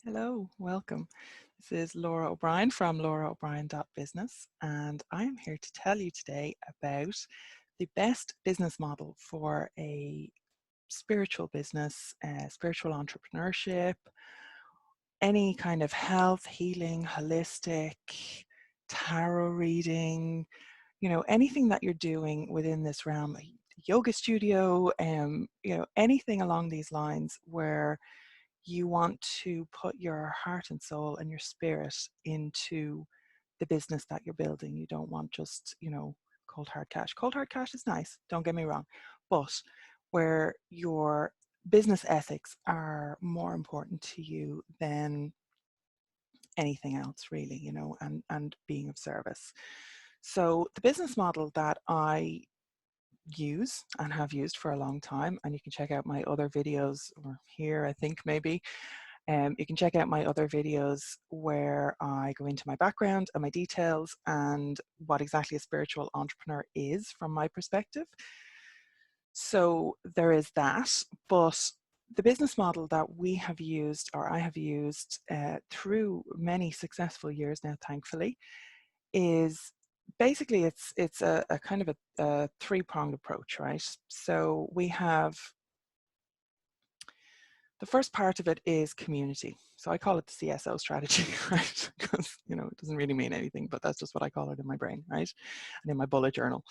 Hello, welcome. This is Laura O'Brien from lauraobrien.business, and I am here to tell you today about the best business model for a spiritual business, spiritual entrepreneurship, any kind of health, healing, holistic, tarot reading, anything that you're doing within this realm, a yoga studio, anything along these lines where you want to put your heart and soul and your spirit into the business that you're building. You don't want just, cold hard cash. Cold hard cash is nice, don't get me wrong, but where your business ethics are more important to you than anything else really, and being of service. So the business model that I use and have used for a long time, and you can check out my other videos, or here I think maybe, you can check out my other videos where I go into my background and my details and what exactly a spiritual entrepreneur is from my perspective. So there is that, but the business model that we have used, or I have used through many successful years now, thankfully, is basically it's a kind of a three-pronged approach, right? So we have the first part of it is community. So I call it the CSO strategy, right? Because, it doesn't really mean anything, but that's just what I call it in my brain, right? And in my bullet journal.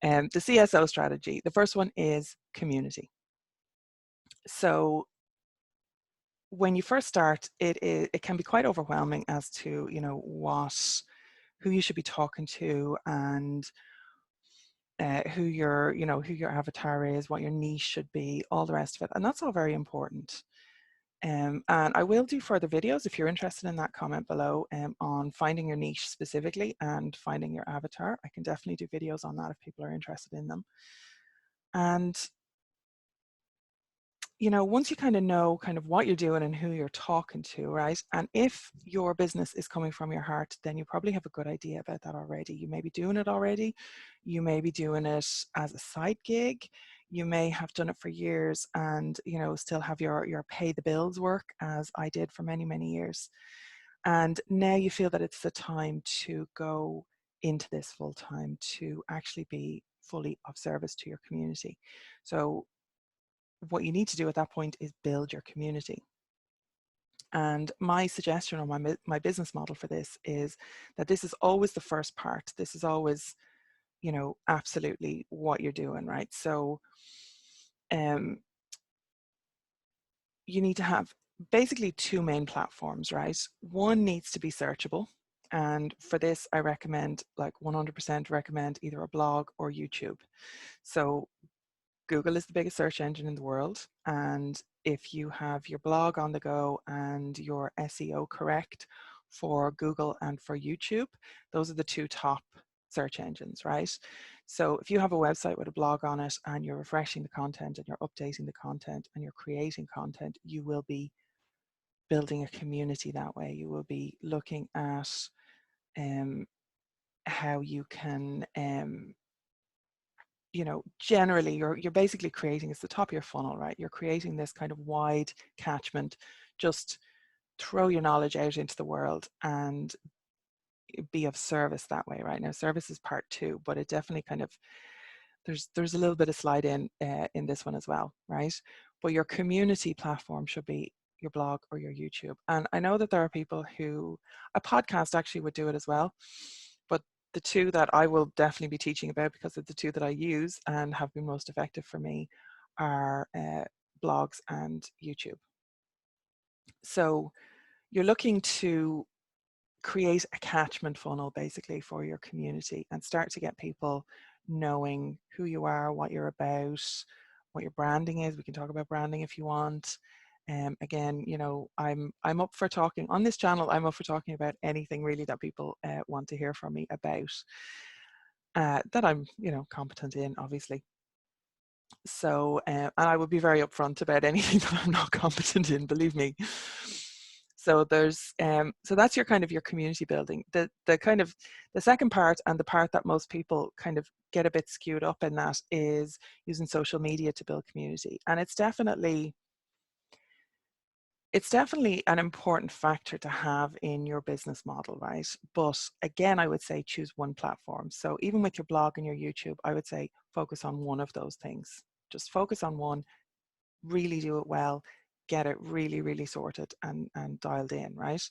And the CSO strategy, the first one is community. So when you first start, it can be quite overwhelming as to, who you should be talking to, and who your avatar is, what your niche should be, all the rest of it. And that's all very important. And I will do further videos if you're interested in that. Comment below on finding your niche specifically and finding your avatar. I can definitely do videos on that if people are interested in them. And once you kind of know kind of what you're doing and who you're talking to, right? And if your business is coming from your heart, then you probably have a good idea about that already. You may be doing it already. You may be doing it as a side gig. You may have done it for years and, still have your pay the bills work, as I did for many, many years. And now you feel that it's the time to go into this full time, to actually be fully of service to your community. So what you need to do at that point is build your community. And my suggestion, or my business model for this, is that this is always the first part. This is always, absolutely what you're doing, right? So you need to have basically two main platforms, right? One needs to be searchable. And for this, I recommend, like 100% recommend, either a blog or YouTube. So Google is the biggest search engine in the world. And if you have your blog on the go and your SEO correct for Google and for YouTube, those are the two top search engines, right? So if you have a website with a blog on it and you're refreshing the content and you're updating the content and you're creating content, you will be building a community that way. You will be looking at how you can generally you're basically creating, it's the top of your funnel, right? You're creating this kind of wide catchment. Just throw your knowledge out into the world and be of service that way, right? Now, service is part two, but it definitely kind of, there's a little bit of slide in this one as well, right? But your community platform should be your blog or your YouTube. And I know that there are people who, a podcast actually would do it as well, but the two that I will definitely be teaching about, because of the two that I use and have been most effective for me, are blogs and YouTube. So you're looking to create a catchment funnel basically for your community and start to get people knowing who you are, what you're about, what your branding is. We can talk about branding if you want. Again, I'm up for talking on this channel. I'm up for talking about anything really that people want to hear from me about, that I'm competent in, obviously. So and I would be very upfront about anything that I'm not competent in, believe me. So there's so that's your kind of your community building. The kind of the second part, and the part that most people kind of get a bit skewed up in, that is using social media to build community. And it's definitely It's definitely an important factor to have in your business model, right? But again, I would say choose one platform. So even with your blog and your YouTube, I would say focus on one of those things. Just focus on one, really do it well, get it really, really sorted and dialed in, right?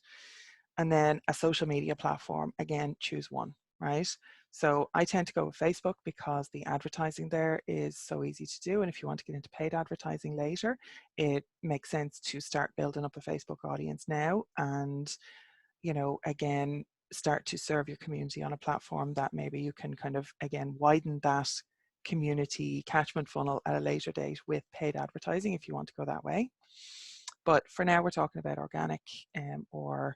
And then a social media platform, again, choose one, right? So I tend to go with Facebook because the advertising there is so easy to do. And if you want to get into paid advertising later, it makes sense to start building up a Facebook audience now. And, you know, again, start to serve your community on a platform that maybe you can kind of, again, widen that community catchment funnel at a later date with paid advertising if you want to go that way. But for now, we're talking about organic or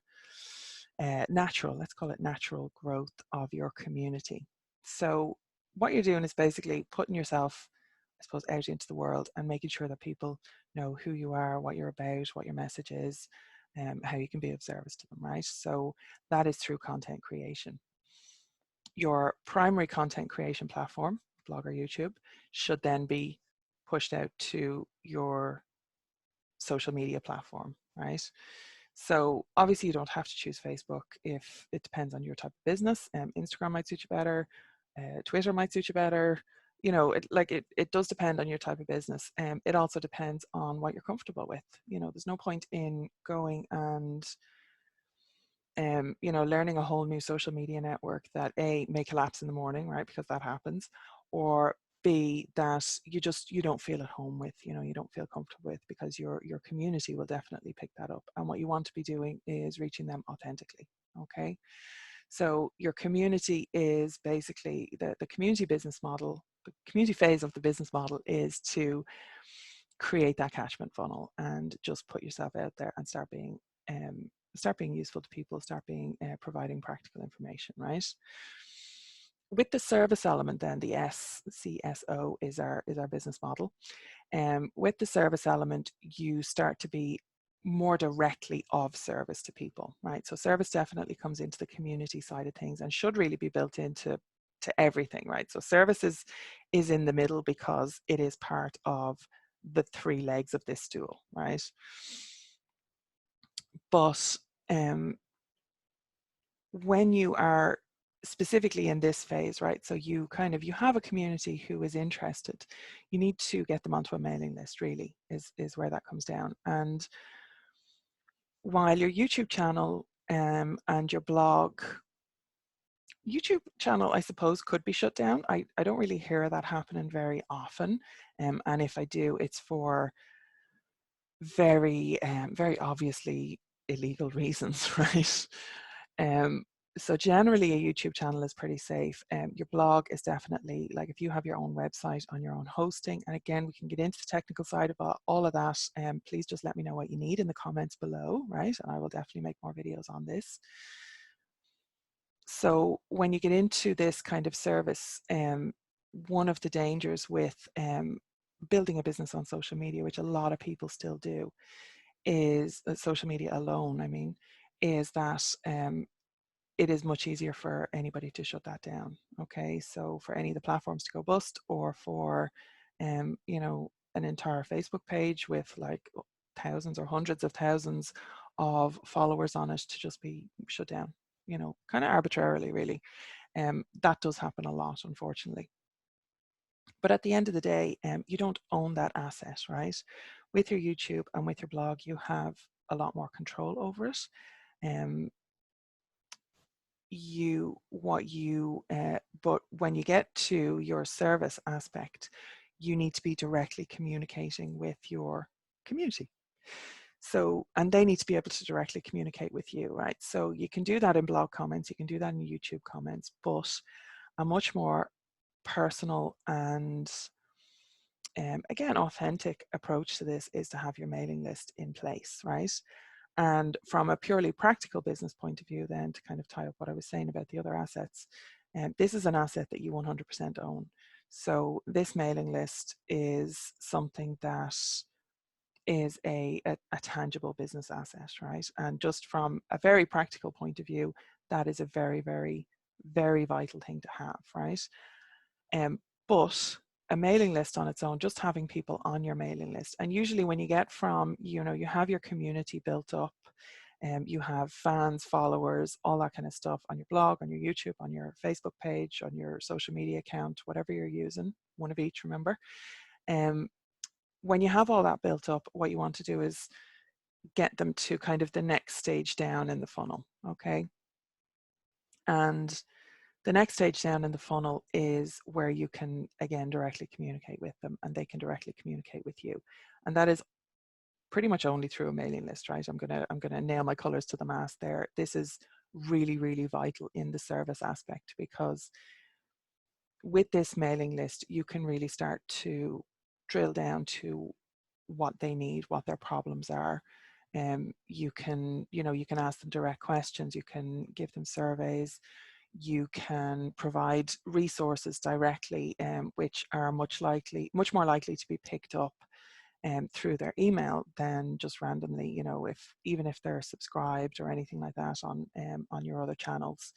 natural, let's call it natural growth of your community. So what you're doing is basically putting yourself, I suppose, out into the world and making sure that people know who you are, what you're about, what your message is, how you can be of service to them, right? So that is through content creation. Your primary content creation platform, blog or YouTube, should then be pushed out to your social media platform, right? So obviously you don't have to choose Facebook if it depends on your type of business. Instagram might suit you better, Twitter might suit you better. You know, it does depend on your type of business. It also depends on what you're comfortable with. You know, there's no point in going and you know, learning a whole new social media network that A, may collapse in the morning, right? Because that happens, or B, that you don't feel at home with, you know, you don't feel comfortable with, because your community will definitely pick that up. And what you want to be doing is reaching them authentically. Okay. So your community is basically the community business model, the community phase of the business model is to create that catchment funnel and just put yourself out there and start being useful to people, start being providing practical information, right? With the service element, then the SCSO is our business model. With the service element, you start to be more directly of service to people, right? So service definitely comes into the community side of things and should really be built into everything, right? So service is in the middle because it is part of the three legs of this stool, right? But when you are specifically in this phase, right, so you have a community who is interested, you need to get them onto a mailing list, really, is where that comes down. And while your YouTube channel and your blog, YouTube channel, I suppose, could be shut down. I don't really hear that happening very often. And if I do, it's for very obviously illegal reasons, right? Um, so generally a YouTube channel is pretty safe. Your blog is definitely, like, if you have your own website on your own hosting, and again, we can get into the technical side of all of that. Please just let me know what you need in the comments below, right? And I will definitely make more videos on this. So when you get into this kind of service, one of the dangers with building a business on social media, which a lot of people still do, is social media alone, I mean, is that it is much easier for anybody to shut that down. Okay, so for any of the platforms to go bust, or for you know, an entire Facebook page with like thousands or hundreds of thousands of followers on it to just be shut down, you know, kind of arbitrarily, really. That does happen a lot, unfortunately. But at the end of the day, you don't own that asset, right? With your YouTube and with your blog, you have a lot more control over it. Um, but when you get to your service aspect, you need to be directly communicating with your community. So, and they need to be able to directly communicate with you, right? So you can do that in blog comments, you can do that in YouTube comments, but a much more personal and again, authentic approach to this is to have your mailing list in place, right? And from a purely practical business point of view, then, to kind of tie up what I was saying about the other assets, this is an asset that you 100% own. So this mailing list is something that is a tangible business asset, right? And just from a very practical point of view, that is a very, very, very vital thing to have, right? But a mailing list on its own, just having people on your mailing list. And usually when you get from, you know, you have your community built up, you have fans, followers, all that kind of stuff on your blog, on your YouTube, on your Facebook page, on your social media account, whatever you're using, one of each, remember. Um, when you have all that built up, what you want to do is get them to kind of the next stage down in the funnel, okay? And the next stage down in the funnel is where you can, again, directly communicate with them and they can directly communicate with you. And that is pretty much only through a mailing list, right? I'm gonna nail my colors to the mast there. This is really, really vital in the service aspect, because with this mailing list, you can really start to drill down to what they need, what their problems are. You can, you know, you can ask them direct questions, you can give them surveys, you can provide resources directly, which are much more likely to be picked up through their email than just randomly, you know, even if they're subscribed or anything like that on your other channels.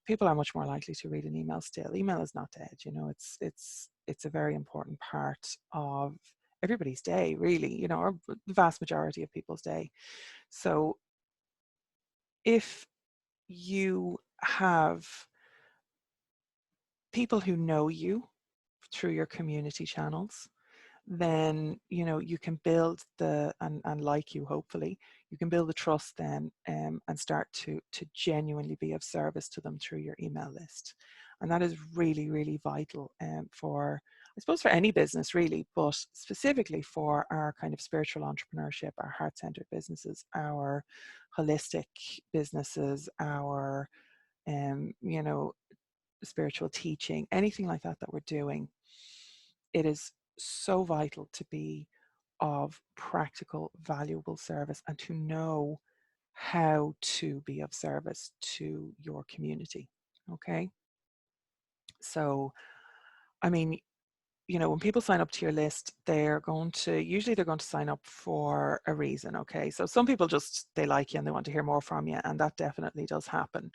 People are much more likely to read an email still. Email is not dead, you know, it's a very important part of everybody's day, really, you know, or the vast majority of people's day. So if you have people who know you through your community channels, then you know you can build and like you, hopefully you can build the trust then, and start to genuinely be of service to them through your email list. And that is really, really vital, for, I suppose, for any business really, but specifically for our kind of spiritual entrepreneurship, our heart-centered businesses, our holistic businesses, our you know, spiritual teaching, anything like that that we're doing. It is so vital to be of practical, valuable service and to know how to be of service to your community. Okay. So, I mean, you know, when people sign up to your list, usually they're going to sign up for a reason. Okay. So some people just, they like you and they want to hear more from you. And that definitely does happen,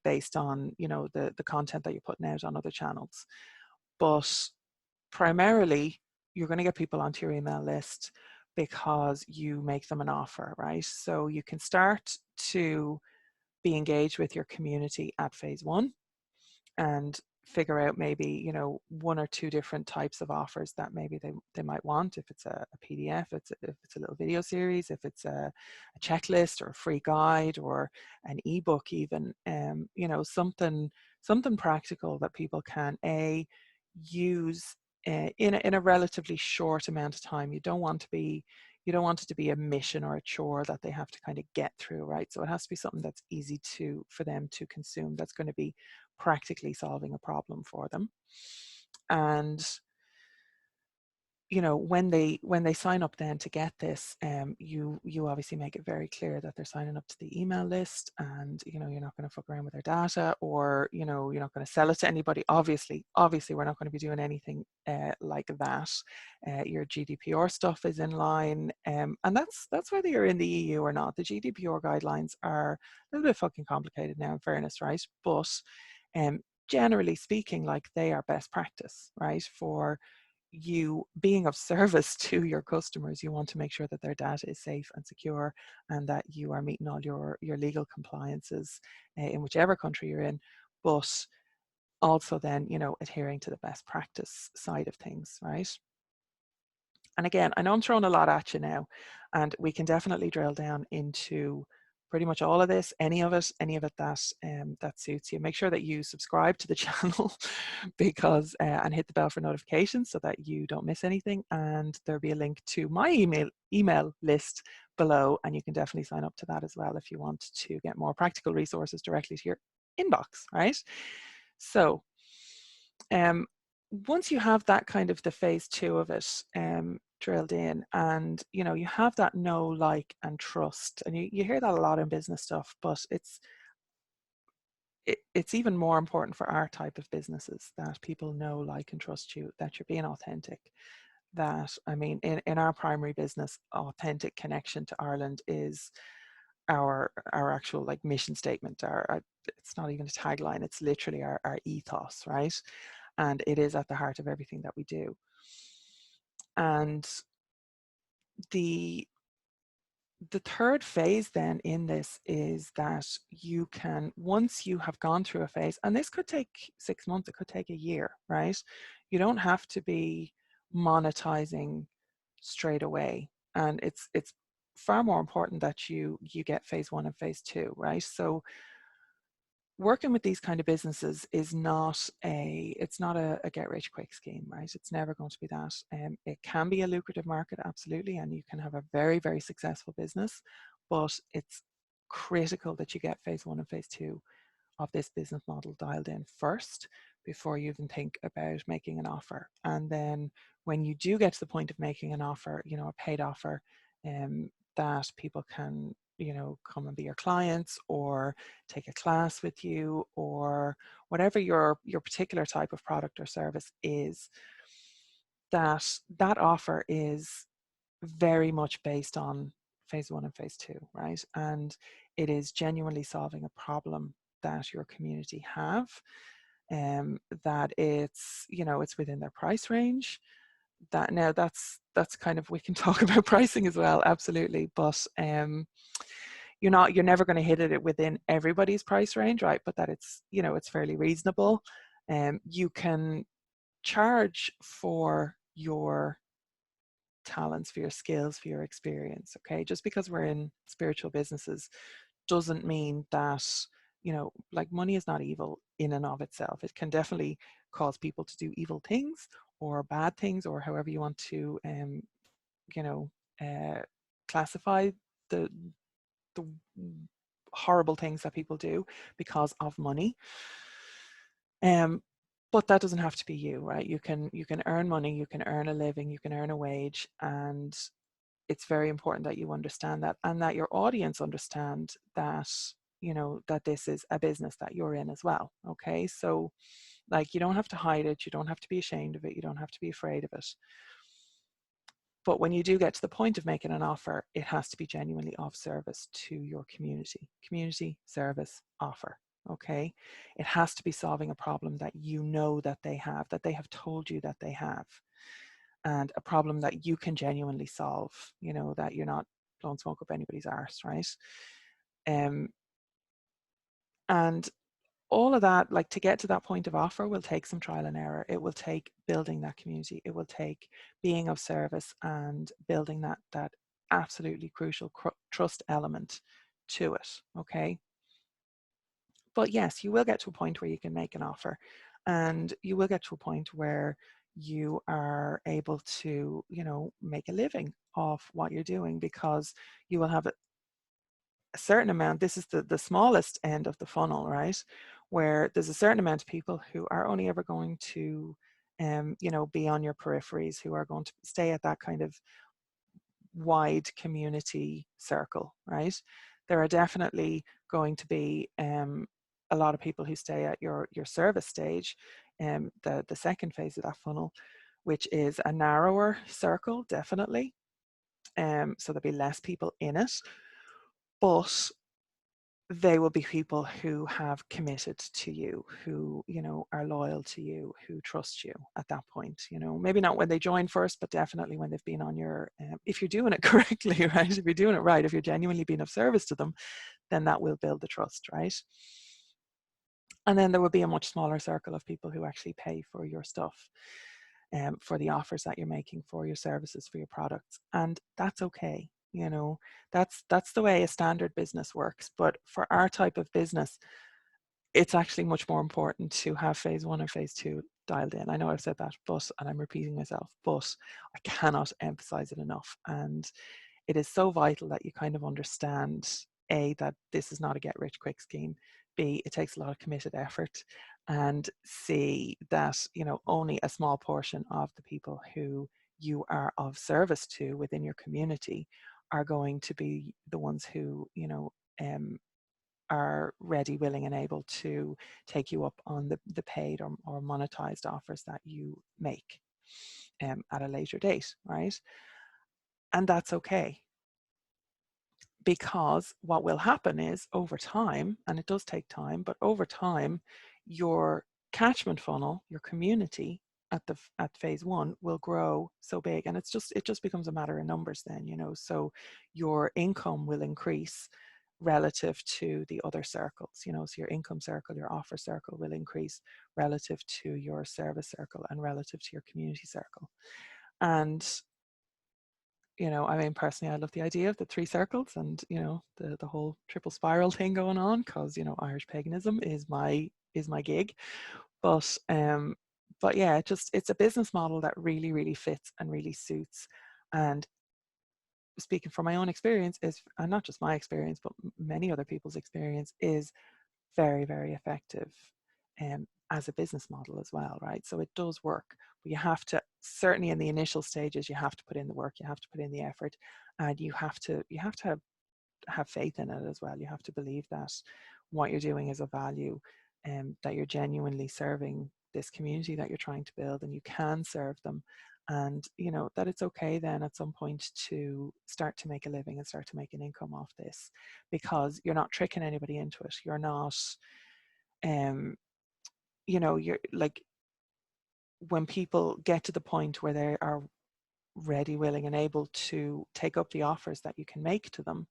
based on, you know, the content that you're putting out on other channels. But primarily, you're going to get people onto your email list because you make them an offer, right? So you can start to be engaged with your community at phase one and figure out maybe, you know, one or two different types of offers that maybe they might want. If it's a PDF, if it's a little video series, if it's a checklist or a free guide or an ebook even, you know, something practical that people can use in a relatively short amount of time. You don't want it to be a mission or a chore that they have to kind of get through, right? So it has to be something that's easy for them to consume, that's going to be practically solving a problem for them. And you know, when they sign up then to get this, you obviously make it very clear that they're signing up to the email list, and you know, you're not going to fuck around with their data, or you know, you're not going to sell it to anybody. Obviously we're not going to be doing anything like that. Your GDPR stuff is in line, and that's whether you're in the EU or not. The GDPR guidelines are a little bit fucking complicated now, in fairness, right? But generally speaking, like, they are best practice, right? For you being of service to your customers, you want to make sure that their data is safe and secure, and that you are meeting all your legal compliances in whichever country you're in, but also then, you know, adhering to the best practice side of things, right? And again, I know I'm throwing a lot at you now, and we can definitely drill down into pretty much all of this, any of it that suits you. Make sure that you subscribe to the channel because and hit the bell for notifications so that you don't miss anything. And there'll be a link to my email list below, and you can definitely sign up to that as well if you want to get more practical resources directly to your inbox, right? So once you have that kind of the phase two of it drilled in, and you know, you have that know, like, and trust, and you hear that a lot in business stuff, but it's even more important for our type of businesses, that people know, like, and trust you, that you're being authentic. That, I mean, in our primary business, authentic connection to Ireland is our actual, like, mission statement. It's not even a tagline, it's literally our ethos, right? and it is at the heart of everything that we do. And the third phase then in this is that you can, once you have gone through a phase, and this could take 6 months, it could take a year, right? You don't have to be monetizing straight away. And it's far more important that you get phase one and phase two, right? So working with these kind of businesses is not a get rich quick scheme, right? It's never going to be that. It can be a lucrative market, absolutely, and you can have a very, very successful business, but it's critical that you get phase one and phase two of this business model dialed in first before you even think about making an offer. And then when you do get to the point of making an offer, a paid offer, that people can, come and be your clients or take a class with you, or whatever your particular type of product or service is, that offer is very much based on phase one and phase two, right? And it is genuinely solving a problem that your community have, that it's within their price range. That now that's kind of, we can talk about pricing as well, absolutely, but you're never going to hit it within everybody's price range, right? But that it's fairly reasonable. You can charge for your talents, for your skills, for your experience. Okay, just because we're in spiritual businesses doesn't mean that, like, money is not evil in and of itself. It can definitely cause people to do evil things or bad things, or however you want to you know classify the the horrible things that people do because of money. But that doesn't have to be you, right? You can earn money, you can earn a living, you can earn a wage, and it's very important that you understand that, and that your audience understand that, that this is a business that you're in as well. Okay, so, like, you don't have to hide it, you don't have to be ashamed of it, you don't have to be afraid of it. But when you do get to the point of making an offer, it has to be genuinely of service to your community service offer. Okay, it has to be solving a problem that that they have told you that they have, and a problem that you can genuinely solve, that you're not blowing smoke up anybody's arse, right? Um, and all of that, like, to get to that point of offer, will take some trial and error. It will take building that community. It will take being of service and building that absolutely crucial trust element to it. Okay. But yes, you will get to a point where you can make an offer, and you will get to a point where you are able to, make a living off what you're doing, because you will have a certain amount. This is the smallest end of the funnel, right? Where there's a certain amount of people who are only ever going to, be on your peripheries, who are going to stay at that kind of wide community circle, right? There are definitely going to be a lot of people who stay at your service stage, the second phase of that funnel, which is a narrower circle, definitely. So there'll be less people in it, but they will be people who have committed to you, who, are loyal to you, who trust you at that point. Maybe not when they join first, but definitely when they've been on your, if you're doing it correctly, right? If you're doing it right, if you're genuinely being of service to them, then that will build the trust, right? And then there will be a much smaller circle of people who actually pay for your stuff, for the offers that you're making, for your services, for your products. And that's okay. That's the way a standard business works. But for our type of business, it's actually much more important to have phase one and phase two dialed in. I know I've said that, and I'm repeating myself, but I cannot emphasize it enough. And it is so vital that you kind of understand, A, that this is not a get rich quick scheme, B, it takes a lot of committed effort, and C, that, only a small portion of the people who you are of service to within your community are going to be the ones who, are ready, willing, and able to take you up on the paid or monetized offers that you make at a later date, right? And that's okay. Because what will happen is, over time, and it does take time, but over time, your catchment funnel, your community at phase one will grow so big, and it just becomes a matter of numbers then, you know. So your income will increase relative to the other circles, you know. So your income circle, your offer circle will increase relative to your service circle and relative to your community circle. And you know, I mean, personally, I love the idea of the three circles and, you know, the whole triple spiral thing going on, because, you know, Irish paganism is my gig. But yeah, it's a business model that really, really fits and really suits. And speaking from my own experience is, and not just my experience, but many other people's experience, is very, very effective as a business model as well, right? So it does work, but you have to, certainly in the initial stages, you have to put in the work, you have to put in the effort, and you have to have faith in it as well. You have to believe that what you're doing is of value, and that you're genuinely serving this community that you're trying to build, and you can serve them. And you know that it's okay then at some point to start to make a living and start to make an income off this, because you're not tricking anybody into it. You're not, you know, you're like, when people get to the point where they are ready, willing, and able to take up the offers that you can make to them,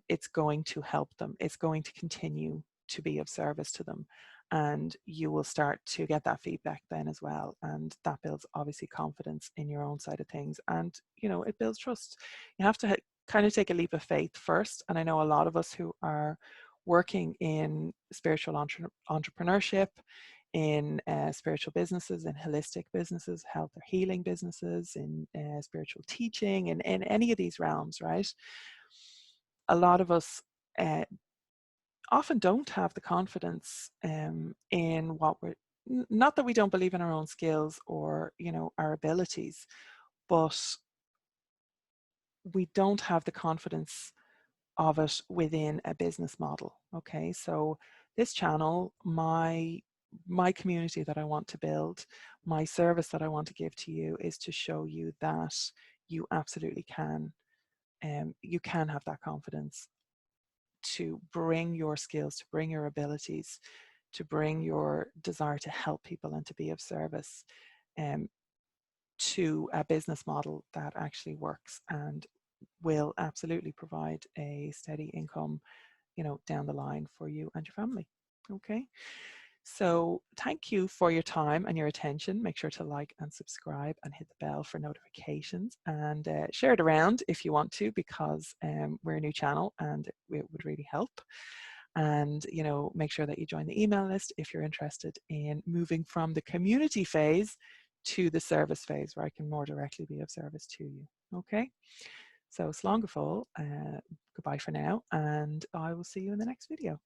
it's going to help them. It's going to continue to be of service to them. And you will start to get that feedback then as well. And that builds obviously confidence in your own side of things. And, you know, it builds trust. You have to kind of take a leap of faith first. And I know a lot of us who are working in spiritual entrepreneurship, in spiritual businesses, in holistic businesses, health or healing businesses, in spiritual teaching, in any of these realms, right? A lot of us uh, often don't have the confidence in what we're, not that we don't believe in our own skills or, you know, our abilities, but we don't have the confidence of it within a business model. Okay, so this channel, my community that I want to build, my service that I want to give to you, is to show you that you absolutely can, you can have that confidence to bring your skills, to bring your abilities, to bring your desire to help people and to be of service, um, to a business model that actually works and will absolutely provide a steady income, you know, down the line for you and your family. Okay. So thank you for your time and your attention. Make sure to like and subscribe and hit the bell for notifications, and share it around if you want to, because we're a new channel and it would really help. And, you know, make sure that you join the email list if you're interested in moving from the community phase to the service phase, where I can more directly be of service to you. Okay. So slán go fóill, goodbye for now, and I will see you in the next video.